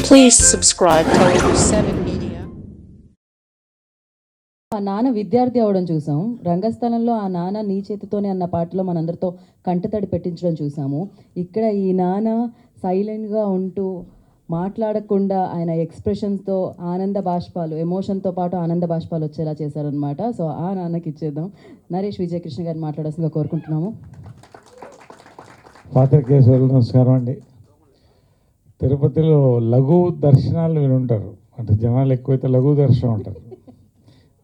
Please subscribe to 7 Media. ఆ నాన్న విద్యార్థి అవడం చూసాం. రంగస్థలంలో ఆ నాన్న నీ చేతితోనే అన్న పాటలో మనందరితో కంటతడి పెట్టించడం చూసాము. ఇక్కడ ఈ నాన్న సైలెంట్గా ఉంటూ మాట్లాడకుండా ఆయన ఎక్స్ప్రెషన్స్తో ఆనంద బాష్పాలు, ఎమోషన్తో పాటు ఆనంద బాష్పాలు వచ్చేలా చేశారనమాట. సో ఆ నాన్నకి ఇచ్చేద్దాం. నరేష్ విజయకృష్ణ గారిని మాట్లాడాల్సిందిగా కోరుకుంటున్నాము. పాత్రికేయులకు నమస్కారం అండి. తిరుపతిలో లఘు దర్శనాలు వినుంటారు, అంటే జనాలు ఎక్కువైతే లఘు దర్శనం ఉంటారు.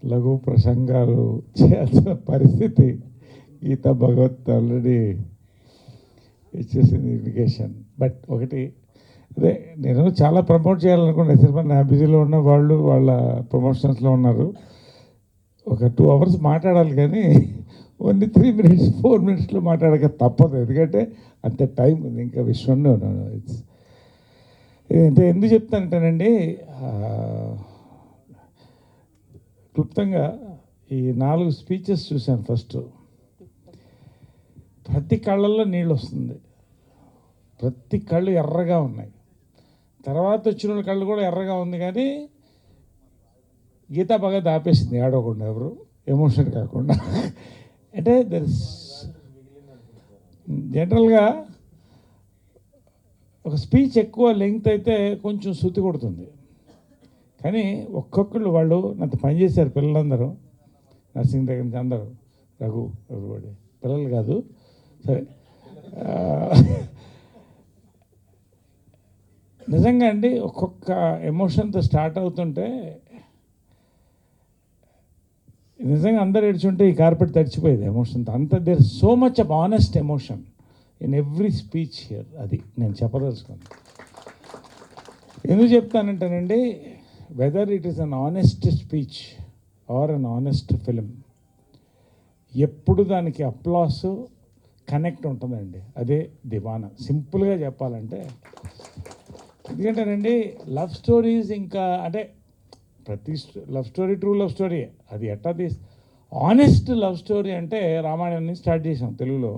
లఘు ప్రసంగాలు చేయాల్సిన పరిస్థితి గీతా భగవత్ ఆల్రెడీ ఇచ్చేసింది ఇండికేషన్. బట్ ఒకటి అదే, నేను చాలా ప్రమోట్ చేయాలనుకున్నా సినిమా. నా బిజీలో ఉన్న వాళ్ళు వాళ్ళ ప్రమోషన్స్లో ఉన్నారు. ఒక 2 hours మాట్లాడాలి, కానీ ఓన్లీ 3 minutes 4 minutesలో మాట్లాడక తప్పదు, ఎందుకంటే అంత టైం ఉంది. ఇంకా విశ్వంలో ఇట్స్ అంటే ఎందుకు చెప్తానంటేనండి, క్లుప్తంగా ఈ 4 స్పీచెస్ చూశాను. ఫస్ట్ ప్రతి కళ్ళల్లో నీళ్ళు వస్తుంది, ప్రతి కళ్ళు ఎర్రగా ఉన్నాయి. తర్వాత వచ్చిన కళ్ళు కూడా ఎర్రగా ఉంది, కానీ గీతా భగత్ ఆపేసింది ఆడవకుండా, ఎవరు ఎమోషన్ కాకుండా. అంటే దర్ ఇస్ జనరల్గా ఒక స్పీచ్ ఎక్కువ లెంగ్త్ అయితే కొంచెం శృతి కొడుతుంది, కానీ ఒక్కొక్కళ్ళు వాళ్ళు నాతో పనిచేశారు పిల్లలందరూ, నర్సింగ్ దగ్గర నుంచి అందరూ, రఘు ఎవరిబడి పిల్లలు కాదు సరే. నిజంగా అండి, ఒక్కొక్క ఎమోషన్తో స్టార్ట్ అవుతుంటే నిజంగా అందరు ఏడ్చుంటే ఈ కార్పెట్ తడిచిపోయేది ఎమోషన్తో. అంత there so much of honest emotion in every speech here. అది నేను చెప్పదలుచుకున్నాను. ఎందుకు చెప్తానంటేనండి, whether it is an honest speech or an honest film, ఎప్పుడు దానికి అప్లాస్ కనెక్ట్ ఉంటుందండి. అదే దివానా. సింపుల్గా చెప్పాలంటే, ఎందుకంటేనండి లవ్ స్టోరీస్ ఇంకా అంటే ప్రతి love story true love story, అది ఎట్టా ఆనెస్ట్ లవ్ స్టోరీ అంటే రామాయణాన్ని స్టార్ట్ చేసాం తెలుగులో.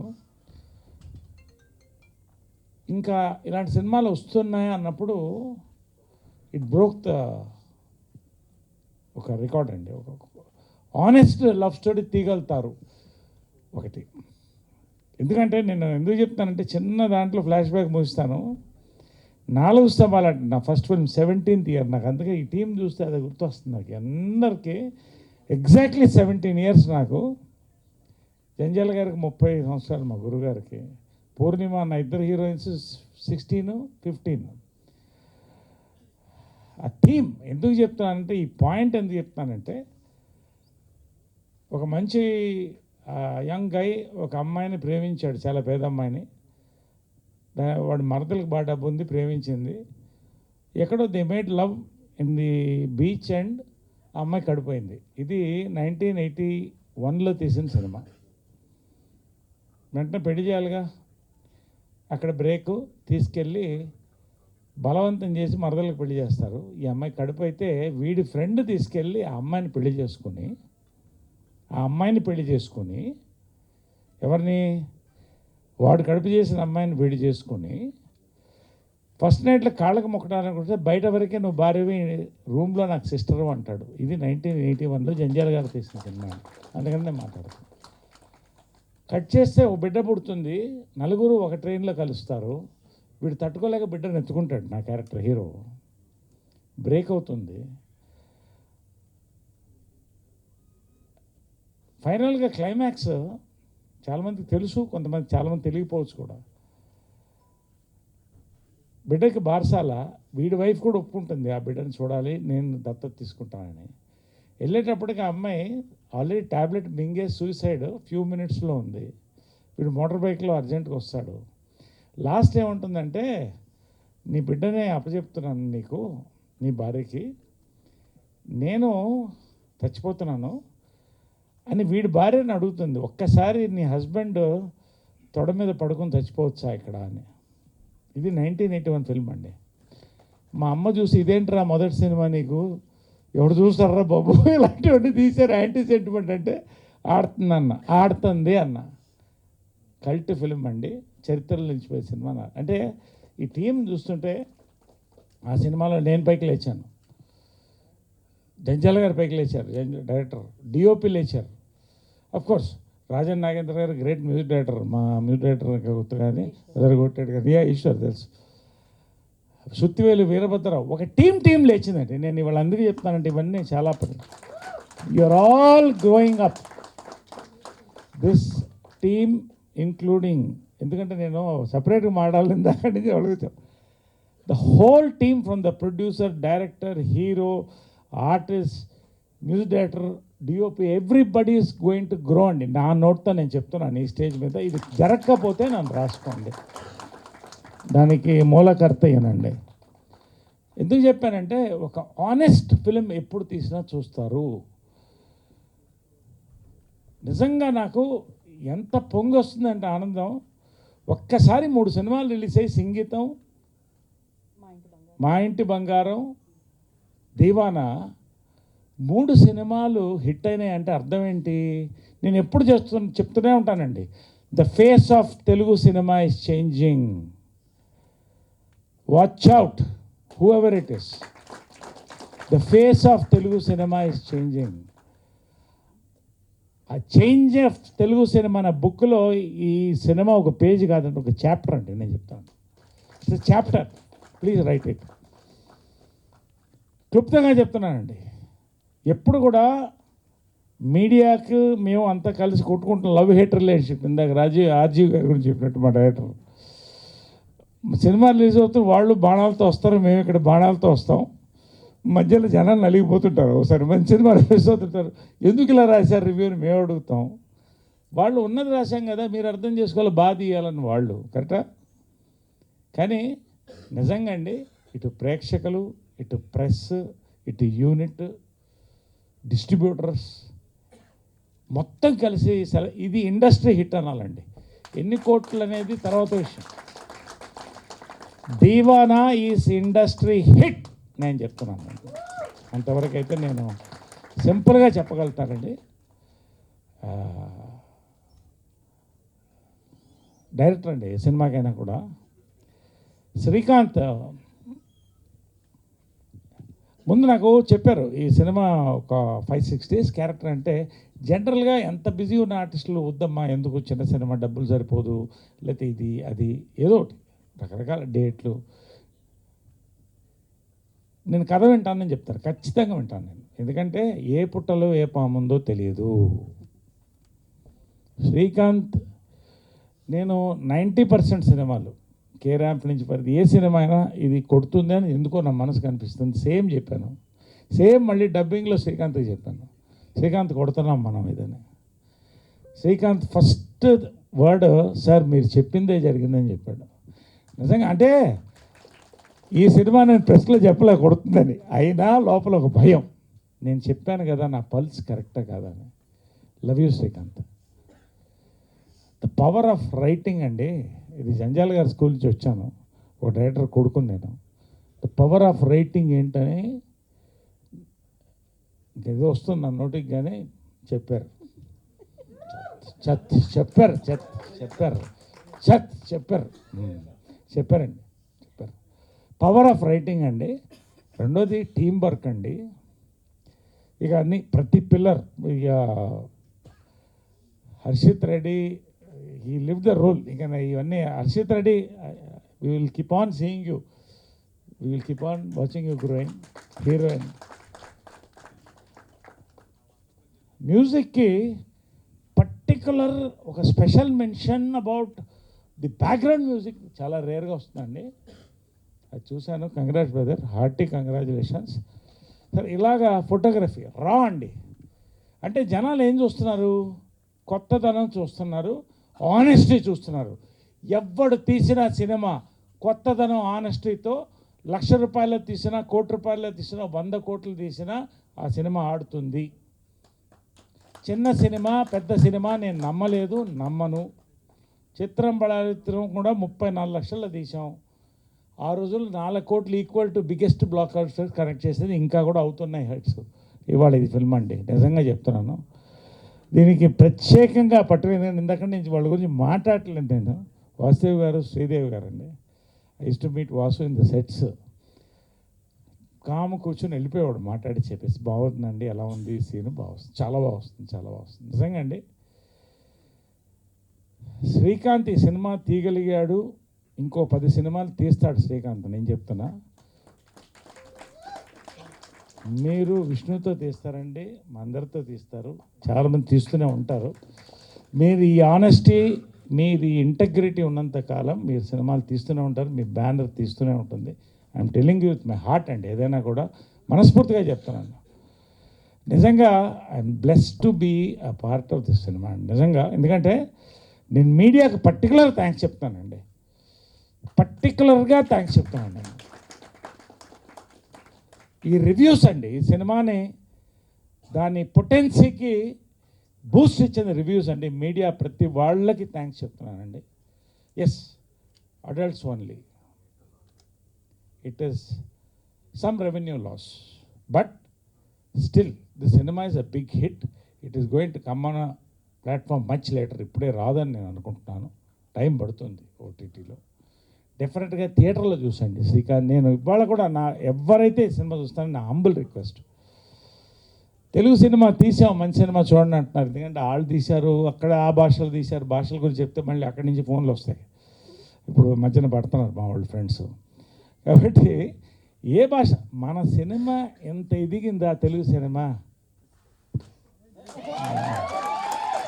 ఇంకా ఇలాంటి సినిమాలు వస్తున్నాయి అన్నప్పుడు ఇట్ బ్రోక్ ద ఒక రికార్డ్ అండి. ఒక ఆనెస్ట్ లవ్ స్టోరీ తీయగలుగుతారు ఒకటి. ఎందుకంటే నేను ఎందుకు చెప్తానంటే, చిన్న దాంట్లో ఫ్లాష్ బ్యాక్ ముగిస్తాను. 4 స్తంభాలు అంటే నా ఫస్ట్ ఫిల్మ్ 17th year నాకు. అందుకే ఈ టీం చూస్తే అది గుర్తొస్తుంది నాకు. అందరికీ ఎగ్జాక్ట్లీ 17 years నాకు. జంజాల గారికి 30 సంవత్సరాలు, మా గురుగారికి. పూర్ణిమ, నా ఇద్దరు హీరోయిన్స్ 16, 15. ఆ టీం ఎందుకు చెప్తానంటే, ఈ పాయింట్ ఎందుకు చెప్తానంటే, ఒక మంచి యంగ్ గై ఒక అమ్మాయిని ప్రేమించాడు, చాలా పేద అమ్మాయిని. వాడి మరదలకు బాగా డబ్బు ఉంది, ప్రేమించింది. ఎక్కడో they made love in the beach and ఆ అమ్మాయి కడిపోయింది. ఇది 1981లో తీసిన సినిమా. వెంటనే పెళ్లి చేయాలిగా, అక్కడ బ్రేకు తీసుకెళ్ళి బలవంతం చేసి మరదలకు పెళ్లి చేస్తారు. ఈ అమ్మాయి కడుపు వీడి ఫ్రెండ్ తీసుకెళ్ళి ఆ అమ్మాయిని పెళ్లి చేసుకుని, ఆ అమ్మాయిని పెళ్లి చేసుకుని, ఎవరిని, వాడు కడుపు చేసిన అమ్మాయిని పెళ్లి చేసుకుని, ఫస్ట్ నైట్లో కాళ్ళకు మొక్కడాలనుకుంటే బయట వరకే నువ్వు భార్యవి, రూమ్లో నాకు సిస్టరు అంటాడు. ఇది 1981లో జంజాల గారు తీసిన సినిమా, అందుకని నేను మాట్లాడుతాను. కట్ చేస్తే ఒక బిడ్డ పుడుతుంది, నలుగురు ఒక ట్రైన్లో కలుస్తారు. వీడు తట్టుకోలేక బిడ్డను ఎత్తుకుంటాడు, నా క్యారెక్టర్ హీరో. బ్రేక్ అవుతుంది. ఫైనల్గా క్లైమాక్స్ చాలామందికి తెలుసు, కొంతమంది చాలామంది తెలియకపోవచ్చు కూడా. బిడ్డకి బారసాల, వీడి వైఫ్ కూడా ఒప్పుకుంటుంది ఆ బిడ్డను చూడాలి, నేను దత్తత తీసుకుంటానని. వెళ్ళేటప్పటికి ఆ అమ్మాయి ఆల్రెడీ ట్యాబ్లెట్ మింగే సూసైడ్ ఫ్యూ మినిట్స్లో ఉంది. వీడు మోటార్ బైక్లో అర్జెంట్గా వస్తాడు. లాస్ట్ ఏముంటుందంటే, నీ బిడ్డనే అప్పచెప్తున్నాను నీకు, నీ భార్యకి, నేను చచ్చిపోతున్నాను అని వీడి భార్యని అడుగుతుంది. ఒక్కసారి నీ హస్బెండ్ తొడ మీద పడుకొని చచ్చిపోవచ్చా ఇక్కడ అని. ఇది 1981 ఫిల్మ్ అండి. మా అమ్మ చూసి, ఇదేంట్రా మొదటి సినిమా నీకు, ఎవడు చూస్తారా బాబు ఇలాంటివన్నీ తీశారు, యాంటీ సెంటిమెంట్ అంటే ఆడుతుంది అన్న. కల్ట్ ఫిల్మ్ అండి, చరిత్రలో నిలిచిపోయే సినిమా. అంటే ఈ టీం చూస్తుంటే ఆ సినిమాలో నేను పైకి లేచాను, జంజాల గారు పైకి లేచారు, డైరెక్టర్, డిఓపి లేచారు. కోర్స్ రాజన్ నాగేంద్ర గారు గ్రేట్ మ్యూజిక్ డైరెక్టర్, మా మ్యూజిక్ డైరెక్టర్ గుర్తు కానీ కొట్టాడు కానీ ఈశ్వర్ తెలుసు. సుత్తివేలు వీరభద్రరావు, ఒక టీం లేచిందండి. నేను ఇవాళ అందుకే చెప్తానంటే ఇవన్నీ చాలా పని. You are all growing up, this team including, ఎందుకంటే నేను సపరేట్గా మాట్లాడాలి అక్కడి నుంచి అడుగుతాను. The whole team from the producer, director, hero, artist, music director, DOP, everybody is going to grow అండి. నా నోట్తో నేను చెప్తున్నాను ఈ స్టేజ్ మీద. ఇది జరగకపోతే నన్ను రాసుకోండి, దానికి మూలకర్త ఏనండి. ఎందుకు చెప్పానంటే ఒక ఆనెస్ట్ ఫిలిం ఎప్పుడు తీసినా చూస్తారు. నిజంగా నాకు ఎంత పొంగి వస్తుందంటే ఆనందం. ఒక్కసారి 3 సినిమాలు రిలీజ్ అయ్యి, సంగీతం, మా ఇంటి బంగారం, దీవానా, 3 సినిమాలు హిట్ అయినాయి అంటే అర్థం ఏంటి? నేను ఎప్పుడు చెప్తూనే ఉంటానండి, the face of Telugu cinema is changing. Watch out, who ever it is, the face of Telugu cinema is changing. ఆ చేంజ్ ఆఫ్ తెలుగు సినిమా అనే బుక్లో ఈ సినిమా ఒక పేజీ కాదండి, ఒక చాప్టర్ అండి. నేను చెప్తాను, it's chapter, please right it. క్లుప్తంగా చెప్తున్నానండి. ఎప్పుడు కూడా మీడియాకు మేము అంతా కలిసి కొట్టుకుంటున్న లవ్ హేట్ రిలేషన్షిప్. ఇందాక ఆర్జీవ్ గారి గురించి చెప్పినట్టు మా డైరెక్టర్, సినిమా రిలీజ్ అవుతూ వాళ్ళు బాణాలతో వస్తారు, మేము ఇక్కడ బాణాలతో వస్తాం. మధ్యలో జనాలు నలిగిపోతుంటారు. ఒకసారి మంచి సినిమా రిలీజ్ అవుతుంటారు, ఎందుకు ఇలా రాశారు రివ్యూని మేము అడుగుతాం. వాళ్ళు ఉన్నది రాశాం కదా, మీరు అర్థం చేసుకోవాలి, బాధ ఇవ్వాలని వాళ్ళు, కరెక్టా? కానీ నిజంగా అండి, ఇటు ప్రేక్షకులు, ఇటు ప్రెస్, ఇటు యూనిట్, డిస్ట్రిబ్యూటర్స్ మొత్తం కలిసి ఇది ఇండస్ట్రీ హిట్ అనాలండి. ఎన్ని కోట్లు అనేది తర్వాత విషయం. దీవానా ఈజ్ ఇండస్ట్రీ హిట్, నేను చెప్తున్నాను. అంతవరకు అయితే నేను సింపుల్గా చెప్పగలుగుతానండి. డైరెక్టర్ అండి ఏ సినిమాకైనా కూడా. శ్రీకాంత్ ముందు నాకు చెప్పారు, ఈ సినిమా ఒక 5-6 days క్యారెక్టర్ అంటే జనరల్గా ఎంత బిజీ ఉన్న ఆర్టిస్టులు వద్దమ్మా, ఎందుకు చిన్న సినిమా, డబ్బులు సరిపోదు, లేకపోతే ఇది అది ఏదో ఒకటి రకరకాల డేట్లు. నేను కథ వింటానని చెప్తాను, ఖచ్చితంగా వింటాను నేను. ఎందుకంటే ఏ పుట్టలో ఏ పాముందో తెలియదు. శ్రీకాంత్, నేను 90% సినిమాలు కే ర్యాంప్ నుంచి పరిధి ఏ సినిమా అయినా ఇది కొడుతుంది అని ఎందుకో నా మనసుకు అనిపిస్తుంది. సేమ్ చెప్పాను, సేమ్ మళ్ళీ డబ్బింగ్లో శ్రీకాంత్కి చెప్పాను, శ్రీకాంత్ కొడుతున్నాం మనం ఇదని. శ్రీకాంత్ ఫస్ట్ వర్డ్, సార్ మీరు చెప్పిందే జరిగిందని చెప్పాడు. నిజంగా అంటే ఈ సినిమా నేను ప్రెస్లో చెప్పలే కొడుతుందని, అయినా లోపల ఒక భయం. నేను చెప్పాను కదా నా పల్స్ కరెక్టా కాదని. Love you Srikanth. The power of writing అండి. ఇది జంజాల గారి స్కూల్ నుంచి వచ్చాను, ఒక డైరెక్టర్ కొడుకుని నేను. ద పవర్ ఆఫ్ రైటింగ్ ఏంటని ఇంకేదో వస్తుంది నా నోటికి, కానీ చెప్పారు చెప్పారండి. పవర్ ఆఫ్ రైటింగ్ అండి. రెండోది టీం వర్క్ అండి. ఇక అన్ని ప్రతి పిల్లర్, ఇక Harshith Reddy he live the role. ఇక ఇవన్నీ Harshith Reddy, we will keep on seeing you, we will keep on watching you growing. Heroine మ్యూజిక్కి పర్టికులర్ ఒక special mention about the background music చాలా రేర్గా వస్తుందండి. అది చూశాను. Congrats brother, hearty congratulations. సరే, ఇలాగా ఫోటోగ్రఫీ రా అండి. అంటే జనాలు ఏం చూస్తున్నారు? కొత్తదనం చూస్తున్నారు, ఆనెస్టీ చూస్తున్నారు. ఎవడు తీసిన సినిమా కొత్తదనం ఆనెస్టీతో ₹1,00,000 తీసినా, ₹1,00,00,000 తీసినా, 100 కోట్లు తీసినా ఆ సినిమా ఆడుతుంది. చిన్న సినిమా పెద్ద సినిమా నేను నమ్మలేదు, నమ్మను. చిత్రం బళారిత్రం కూడా 34 లక్షలు తీసాం. ఆ రోజులు 4 కోట్లు equal to biggest block buster connect చేసేది, ఇంకా కూడా అవుతున్నాయి హెడ్స్. ఇవాళ ఇది ఫిల్మ్ అండి, నిజంగా చెప్తున్నాను. దీనికి ప్రత్యేకంగా పట్టుకుని ఇందాక నుంచి వాళ్ళ గురించి మాట్లాడలేదు నేను. వాసుదేవ్ గారు, శ్రీదేవి గారు అండి. I use to meet Vasu in the sets. కాము కూర్చొని వెళ్ళిపోయేవాడు మాట్లాడి చెప్పేసి బాగుందండి, ఎలా ఉంది సీను, బాగుంది, చాలా బాగా వస్తుంది, చాలా బాగా వస్తుంది. నిజంగా అండి శ్రీకాంత్ ఈ సినిమా తీయగలిగాడు, ఇంకో 10 సినిమాలు తీస్తాడు శ్రీకాంత్, నేను చెప్తున్నా. మీరు విష్ణుతో తీస్తారండి, మా అందరితో తీస్తారు, చాలామంది తీస్తూనే ఉంటారు. మీరు ఈ ఆనెస్టీ, మీరు ఈ ఇంటగ్రిటీ ఉన్నంత కాలం మీరు సినిమాలు తీస్తూనే ఉంటారు, మీ బ్యానర్ తీస్తూనే ఉంటుంది. I'm telling you with my heart అండి, ఏదైనా కూడా మనస్ఫూర్తిగా చెప్తున్నాను. నిజంగా I'm blessed to be a part of this cinema అండి, నిజంగా. ఎందుకంటే నేను మీడియాకి పర్టికులర్ థ్యాంక్స్ చెప్తానండి, పర్టికులర్గా థ్యాంక్స్ చెప్తానండి. ఈ రివ్యూస్ అండి, ఈ సినిమాని దాని పొటెన్సీకి బూస్ట్ ఇచ్చిన రివ్యూస్ అండి, మీడియా ప్రతి వాళ్ళకి థ్యాంక్స్ చెప్తున్నానండి. Yes, adults only, it is some revenue loss, but still the cinema is a big hit. It is going to come on a platform much later. ఇప్పుడే రాదని నేను అనుకుంటున్నాను, టైం పడుతుంది ఓటీటీలో. డెఫినెట్గా థియేటర్లో చూసండి శ్రీకాంత్. నేను ఇవాళ కూడా ఎవరైతే ఈ సినిమా చూస్తానో నా హంబుల్ రిక్వెస్ట్, తెలుగు సినిమా తీసాం, మంచి సినిమా చూడండి అంటున్నారు. ఎందుకంటే వాళ్ళు తీశారు, అక్కడ ఆ భాషలు తీశారు, భాషల గురించి చెప్తే మళ్ళీ అక్కడి నుంచి ఫోన్లు వస్తాయి. ఇప్పుడు మధ్యన పడుతున్నారు మా వాళ్ళు ఫ్రెండ్స్. కాబట్టి ఏ భాష, మన సినిమా ఎంత ఎదిగిందా తెలుగు సినిమా,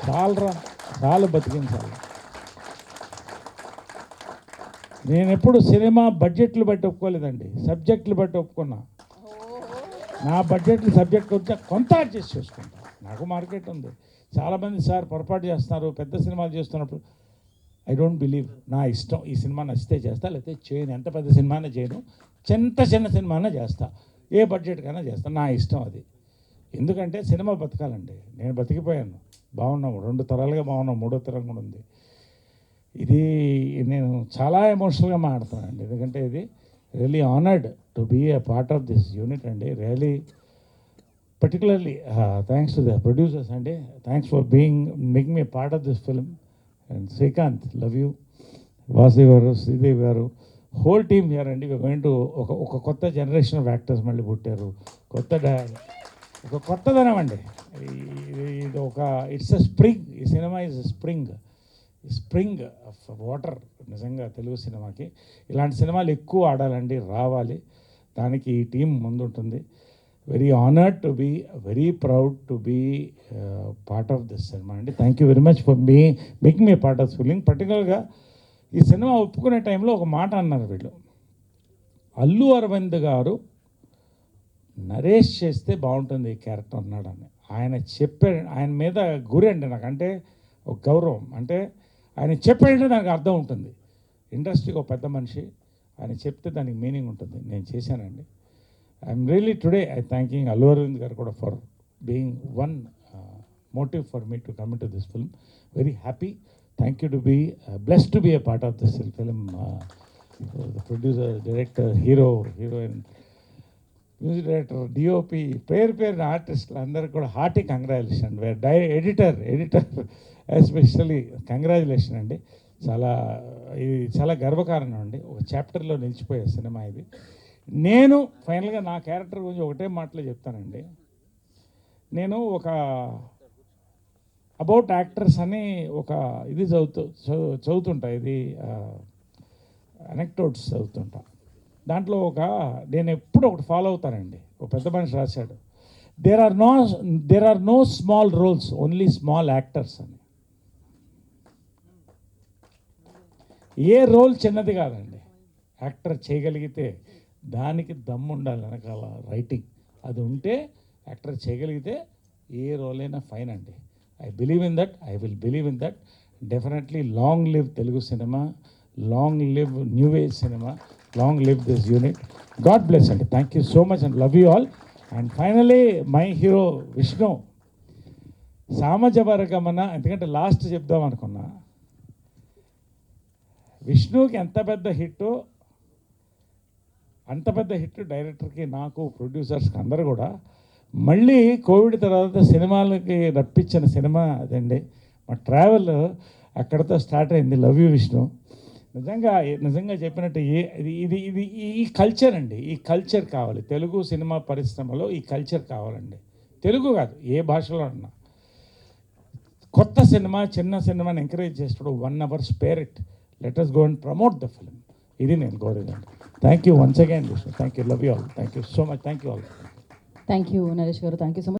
చాలు బతికించాలి. నేను ఎప్పుడు సినిమా బడ్జెట్లు బట్టి ఒప్పుకోలేదండి, సబ్జెక్టులు బట్టి ఒప్పుకున్నా. నా బడ్జెట్లు సబ్జెక్ట్ వచ్చా కొంత అడ్జస్ట్ చేసుకుంటా, నాకు మార్కెట్ ఉంది. చాలామంది సార్ పొరపాటు చేస్తున్నారు, పెద్ద సినిమాలు చేస్తున్నప్పుడు. ఐ డోంట్ బిలీవ్, నా ఇష్టం, ఈ సినిమా నచ్చితే చేస్తా, లేకపోతే చేయను. ఎంత పెద్ద సినిమానే చేయను, చిన్న సినిమానే చేస్తా, ఏ బడ్జెట్కైనా చేస్తా, నా ఇష్టం అది. ఎందుకంటే సినిమా బతకాలండి. నేను బతికిపోయాను, బాగున్నాము, 2 తరాలుగా బాగున్నాము, 3వ తరం కూడా ఉంది. ఇది నేను చాలా ఎమోషనల్గా మాట్లాడుతున్నానండి, ఎందుకంటే ఇది really honoured to be a part of this unit అండి. Really particularly thanks to the producers అండి, thanks for making me part of this film. And Srikanth, love you. Vasudev గారు, శ్రీదేవి గారు, హోల్ టీమ్ హియర్ అండి. గోయింగ్ టు ఒక కొత్త generation of actors మళ్ళీ పుట్టారు, ఒక కొత్తదనం అండి. ఇది ఇట్స్ అ స్ప్రింగ్, ఈ cinema is spring of water నిజంగా తెలుగు సినిమాకి. ఇలాంటి సినిమాలు ఎక్కువ ఆడాలండి, రావాలి, దానికి ఈ టీం ముందుంటుంది. Very honoured to be, very proud to be part of this cinema అండి. Thank you very much for making me part of filming. పర్టికులర్గా ఈ సినిమా ఒప్పుకునే టైంలో ఒక మాట అన్నారు వీళ్ళు, అల్లు అరవింద్ గారు నరేష్ చేస్తే బాగుంటుంది ఈ క్యారెక్టర్ అన్నాడని. ఆయన చెప్పాడు, ఆయన మీద గురి అండి నాకంటే ఒక గౌరవం. అంటే ఆయన చెప్పాడంటే దానికి అర్థం ఉంటుంది. ఇండస్ట్రీకి ఒక పెద్ద మనిషి, ఆయన చెప్తే దానికి మీనింగ్ ఉంటుంది. నేను చేశానండి. I'm really today thanking Allu Aravind గారు కూడా for being one motive for me to come to this film. Very happy. Thank you to be blessed to be a part of this film. The producer, director, heroine, music director, DOP, పేరు ఆర్టిస్టులు అందరికీ కూడా hearty congratulation. Editor especially congratulation అండి. ఇది చాలా గర్వకారణం అండి. ఒక చాప్టర్లో నిలిచిపోయే సినిమా ఇది. నేను ఫైనల్గా నా క్యారెక్టర్ గురించి ఒకటే మాటలో చెప్తానండి. నేను ఒక అబౌట్ యాక్టర్స్ అని ఒక ఇది చదువుతుంటా, ఇది అనెక్టోట్స్ చదువుతుంటా. దాంట్లో నేను ఎప్పుడు ఒకటి ఫాలో అవుతానండి. ఒక పెద్ద మనిషి రాశాడు, there are no small roles, only small actors అని. ఏ రోల్ చిన్నది కాదండి, యాక్టర్ చేయగలిగితే దానికి దమ్ము ఉండాలి, వెనకాల రైటింగ్ అది ఉంటే యాక్టర్ చేయగలిగితే ఏ రోల్ అయినా ఫైన్ అండి. I believe in that, I will believe in that. Definitely long live Telugu cinema, long live new age cinema, long live this unit. God bless అండి. Thank you so much and love you all. And finally my hero Vishnu, Samajavaragamana, ఎందుకంటే last చెప్దాం అనుకున్నా. విష్ణుకి ఎంత పెద్ద హిట్టో అంత పెద్ద hit డైరెక్టర్కి, నాకు, ప్రొడ్యూసర్స్కి అందరూ కూడా. మళ్ళీ కోవిడ్ తర్వాత సినిమాలకి రప్పించిన సినిమా అదండి. మా ట్రావెల్ అక్కడితో స్టార్ట్ అయింది. Love you Vishnu. నిజంగా చెప్పినట్టు ఇది ఈ కల్చర్ అండి, ఈ కల్చర్ కావాలి. తెలుగు సినిమా పరిశ్రమలో ఈ కల్చర్ కావాలండి. తెలుగు కాదు, ఏ భాషలో అన్నా. కొత్త సినిమా, చిన్న సినిమాని ఎంకరేజ్ చేస్తాడు. 1 hour spare it, let us go and promote the film. ఇది నేను కోరేదండి. Thank you once again Vishnu. Thank you, love you all. Thank you so much. Thank you all. Thank you Naresh గారు, థ్యాంక్ యూ సో మచ్.